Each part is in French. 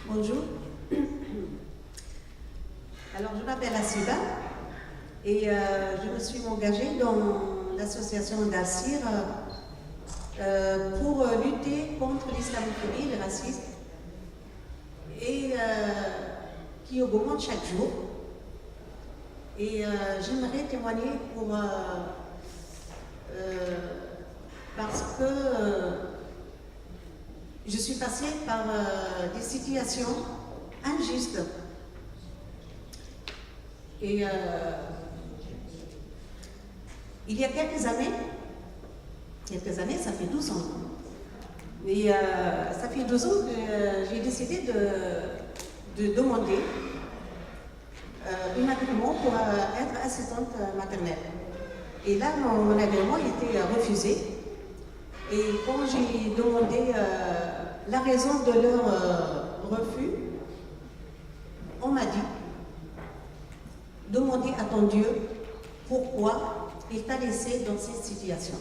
Bonjour. Alors, je m'appelle Asiba et je me suis engagée dans l'association d'Assir pour lutter contre l'islamophobie, le racisme, et qui augmente chaque jour. Et j'aimerais témoigner parce que je suis passée par des situations injustes. Et il y a quelques années, ça fait 12 ans, et ça fait 12 ans que j'ai décidé de demander un agrément pour être assistante maternelle. Et là, mon agrément était refusé. Et quand j'ai demandé la raison de leur refus, on m'a dit, demandez à ton Dieu pourquoi il t'a laissé dans cette situation.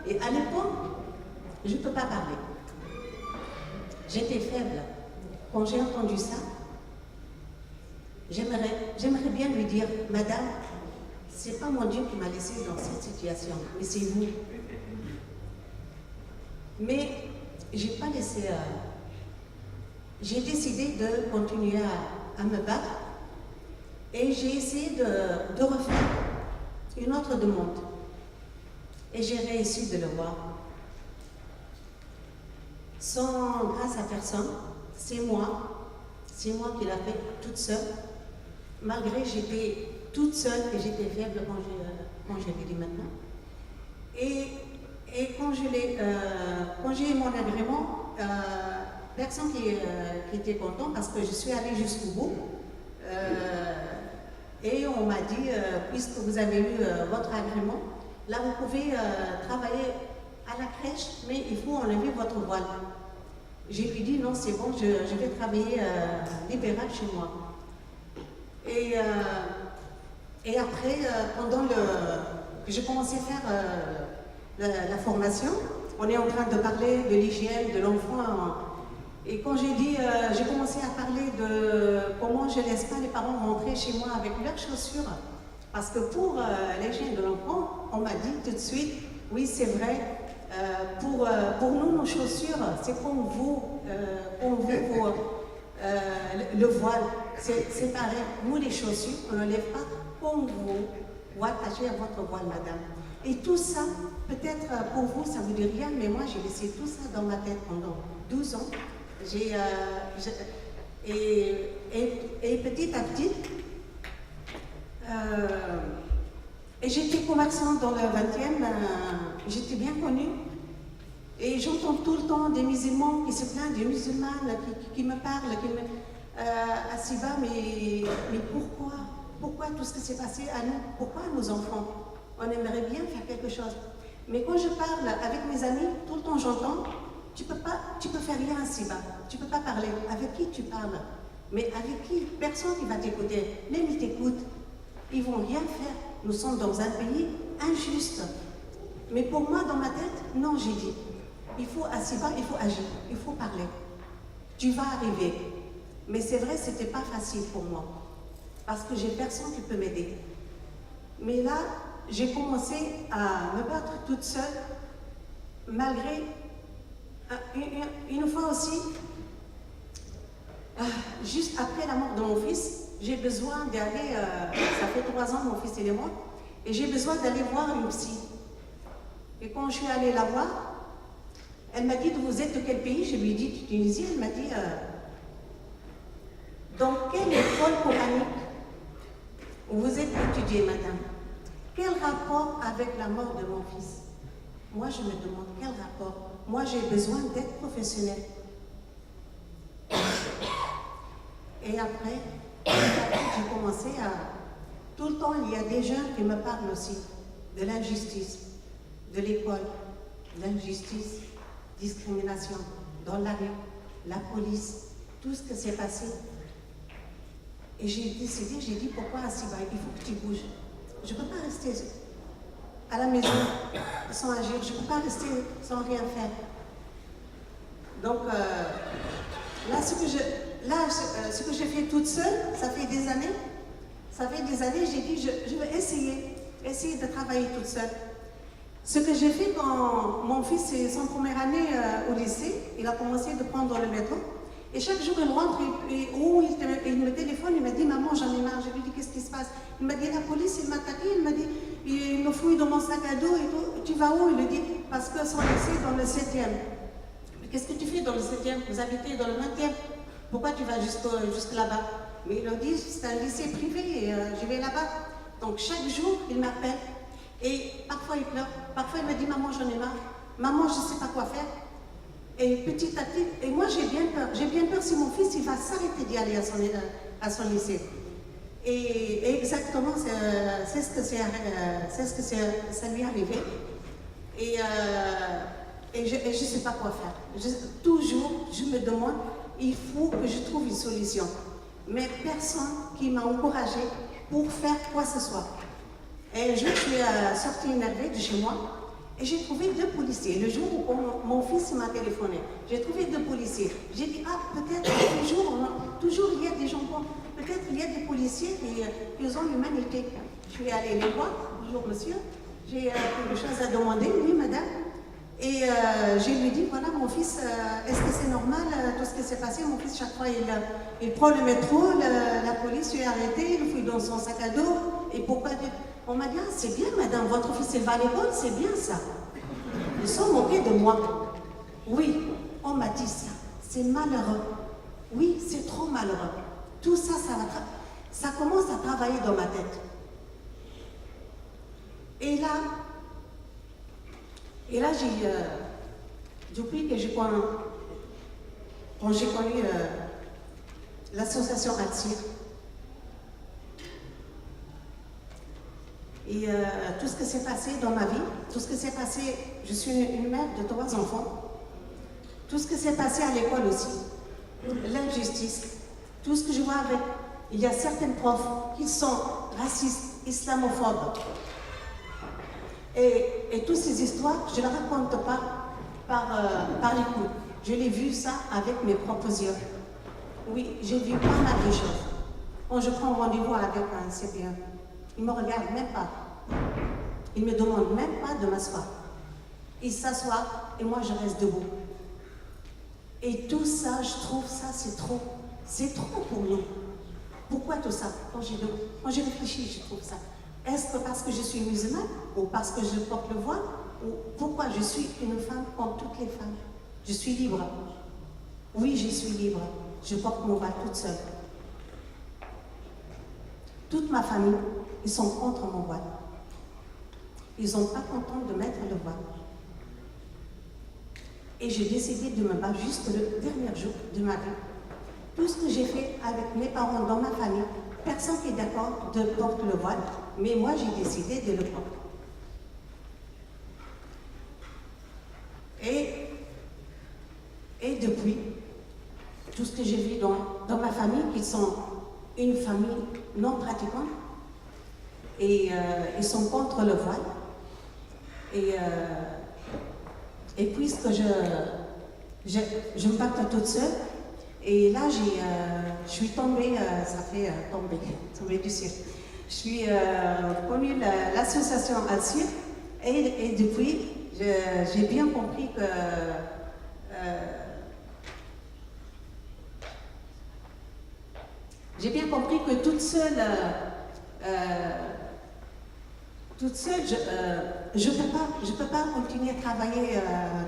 Et à l'époque, je ne peux pas parler. J'étais faible. Quand j'ai entendu ça, j'aimerais bien lui dire, Madame, c'est pas mon Dieu qui m'a laissé dans cette situation, mais c'est vous. Mais j'ai pas laissé. J'ai décidé de continuer à me battre et j'ai essayé de refaire une autre demande. Et j'ai réussi de le voir. Sans grâce à personne, c'est moi qui l'ai fait toute seule. Malgré j'étais toute seule et j'étais faible quand je l'ai dit maintenant. Et quand j'ai eu mon agrément, personne qui était content parce que je suis allée jusqu'au bout. Et on m'a dit, puisque vous avez eu votre agrément, là vous pouvez travailler à la crèche, mais il faut enlever votre voile. J'ai lui dit non, c'est bon, je vais travailler libéral chez moi. Et après, pendant que j'ai commencé à faire la formation, on est en train de parler de l'hygiène de l'enfant. Et quand j'ai commencé à parler de comment je ne laisse pas les parents rentrer chez moi avec leurs chaussures. Parce que pour l'hygiène de l'enfant, on m'a dit tout de suite, oui c'est vrai, pour nous, nos chaussures, c'est comme vous, le voile, c'est pareil. Nous les chaussures, on ne lève pas comme vous attachez à votre voile, madame. Et tout ça, peut-être pour vous, ça ne vous dit rien, mais moi j'ai laissé tout ça dans ma tête pendant 12 ans. Et petit à petit, et j'étais commerçante dans le 20e, j'étais bien connue. Et j'entends tout le temps des musulmans qui se plaignent, des musulmanes qui me parlent, Asiba, mais pourquoi tout ce qui s'est passé à nous? Pourquoi à nos enfants? On aimerait bien faire quelque chose. Mais quand je parle avec mes amis, tout le temps j'entends, tu peux faire rien, Asiba. Tu peux pas parler. Avec qui tu parles? Mais avec qui? Personne qui va t'écouter. Même ils t'écoutent. Ils vont rien faire. Nous sommes dans un pays injuste. Mais pour moi, dans ma tête, non, j'ai dit. Il faut, Asiba, il faut agir. Il faut parler. Tu vas arriver. Mais c'est vrai, c'était pas facile pour moi. Parce que j'ai personne qui peut m'aider. Mais là, j'ai commencé à me battre toute seule, malgré une fois aussi, juste après la mort de mon fils, j'ai besoin d'aller, ça fait 3 ans mon fils il est mort, et j'ai besoin d'aller voir une psy. Et quand je suis allée la voir, elle m'a dit, vous êtes de quel pays? Je lui ai dit, Tunisie. Elle m'a dit, dans quelle école coranique vous êtes étudiée, madame? Quel rapport avec la mort de mon fils? Moi, je me demande quel rapport. Moi, j'ai besoin d'être professionnelle. Et après, j'ai commencé à... Tout le temps, il y a des jeunes qui me parlent aussi de l'injustice, de l'école, l'injustice, discrimination, dans la rue, la police, tout ce qui s'est passé. Et j'ai décidé, j'ai dit, pourquoi Asiba, il faut que tu bouges. Je ne peux pas rester à la maison sans agir, je ne peux pas rester sans rien faire. Donc, Là, ce que j'ai fait toute seule, ça fait des années. Ça fait des années, j'ai dit, je vais essayer de travailler toute seule. Ce que j'ai fait quand mon fils, c'est son première année au lycée, il a commencé de prendre le métro. Et chaque jour, il rentre et il me téléphone, il me dit, maman, j'en ai marre. Je lui dis, qu'est-ce qui se passe? Il m'a dit, la police, il m'a attaqué, il m'a dit, il me fouille dans mon sac à dos et tout. Tu vas où? Il me dit, parce que son lycée est dans le 7e. Mais qu'est-ce que tu fais dans le 7e? Vous habitez dans le 20e. Pourquoi tu vas jusque là-bas? Mais il a dit, c'est un lycée privé et je vais là-bas. Donc chaque jour, il m'appelle et parfois il pleure. Parfois il me dit, maman, j'en ai marre. Maman, je ne sais pas quoi faire. Et petit à petit, et moi j'ai bien peur. J'ai bien peur si mon fils il va s'arrêter d'y aller à son lycée. Et exactement, c'est ce que ça lui est arrivé. Et je ne sais pas quoi faire. Toujours, je me demande, il faut que je trouve une solution. Mais personne qui m'a encouragée pour faire quoi que ce soit. Et je suis sortie énervée de chez moi et j'ai trouvé 2 policiers. Le jour où mon fils m'a téléphoné, j'ai trouvé 2 policiers. J'ai dit, ah, peut-être toujours il y a des gens bons. Peut-être il y a des policiers qui ont l'humanité. Je suis allée les voir. Bonjour monsieur, j'ai quelque chose à demander. Oui madame. Et je lui dis, voilà mon fils, est-ce que c'est normal tout ce qui s'est passé? Mon fils, chaque fois, il prend le métro, la police lui a arrêté, il fouille dans son sac à dos. Et pourquoi? On m'a dit, ah, c'est bien madame, votre fils il va à l'école, c'est bien ça. Ils sont moqués de moi. Oui, on m'a dit ça. C'est malheureux. Oui, c'est trop malheureux. Tout ça, ça commence à travailler dans ma tête. Et là, depuis que quand j'ai connu l'association Atsir, et tout ce qui s'est passé dans ma vie, tout ce qui s'est passé, je suis une mère de 3 enfants, tout ce qui s'est passé à l'école aussi, l'injustice, tout ce que je vois avec, il y a certains profs qui sont racistes, islamophobes. Et toutes ces histoires, je ne les raconte pas par l'écoute. Je l'ai vu ça avec mes propres yeux. Oui, j'ai vu pas mal de choses. Quand je prends rendez-vous avec un CPE, il ne me regarde même pas. Il ne me demande même pas de m'asseoir. Il s'assoit et moi je reste debout. Et tout ça, je trouve ça, c'est trop. C'est trop pour nous. Pourquoi tout ça? Quand j'ai réfléchi, je trouve ça. Est-ce que parce que je suis musulmane ou parce que je porte le voile ou pourquoi je suis une femme comme toutes les femmes? Je suis libre. Oui, je suis libre. Je porte mon voile toute seule. Toute ma famille, ils sont contre mon voile. Ils ne sont pas contents de mettre le voile. Et j'ai décidé de me battre juste le dernier jour de ma vie. Tout ce que j'ai fait avec mes parents dans ma famille, personne qui est d'accord de porter le voile, mais moi j'ai décidé de le porter. Et depuis, tout ce que j'ai vu dans ma famille, qui sont une famille non pratiquante, et ils sont contre le voile. Et puisque je me batte toute seule, et là je suis tombée, ça fait tomber du ciel. Je suis connue l'association Atsir, et depuis j'ai bien compris que toute seule, je peux pas continuer à travailler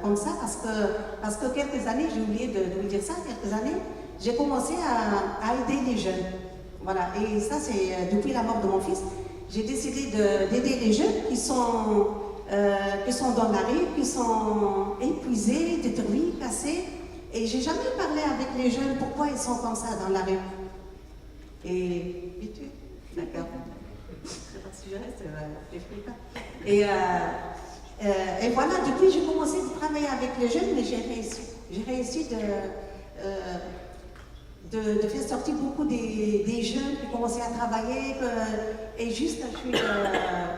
comme ça parce que quelques années, j'ai oublié de vous dire ça, quelques années, j'ai commencé à aider les jeunes. Voilà, et ça c'est depuis la mort de mon fils, j'ai décidé d'aider les jeunes qui sont dans la rue, qui sont épuisés, détruits, cassés. Et j'ai jamais parlé avec les jeunes pourquoi ils sont comme ça dans la rue. Et tu d'accord. Si je reste, je ne ferai pas. Et voilà, depuis j'ai commencé à travailler avec les jeunes, mais j'ai réussi. J'ai réussi de faire sortir beaucoup des jeunes qui commençaient à travailler. Et juste,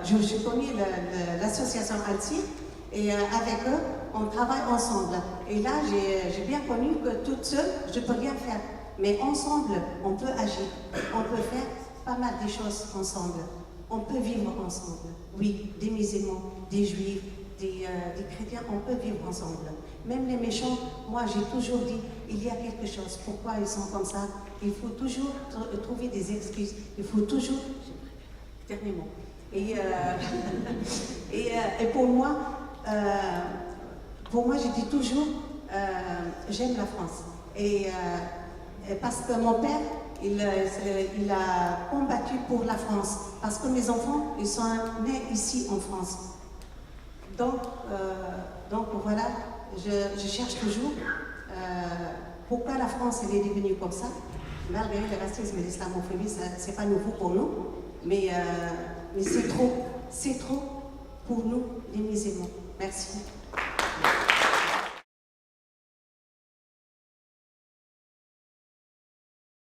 je connais l'association Atsir. Et avec eux, on travaille ensemble. Et là, j'ai bien connu que toute seule, je ne peux rien faire. Mais ensemble, on peut agir. On peut faire pas mal de choses ensemble. On peut vivre ensemble. Oui, des musulmans, des juifs, des chrétiens, on peut vivre ensemble. Même les méchants, moi j'ai toujours dit, il y a quelque chose. Pourquoi ils sont comme ça? Il faut toujours trouver des excuses. Il faut toujours... Dernier mot. Et pour moi, je dis toujours, j'aime la France. Et parce que mon père, il a combattu pour la France. Parce que mes enfants, ils sont nés ici en France. Donc voilà, je cherche toujours pourquoi la France elle est devenue comme ça. Malgré le racisme et l'islamophobie, c'est pas nouveau pour nous, mais c'est trop pour nous, les musulmans. Merci.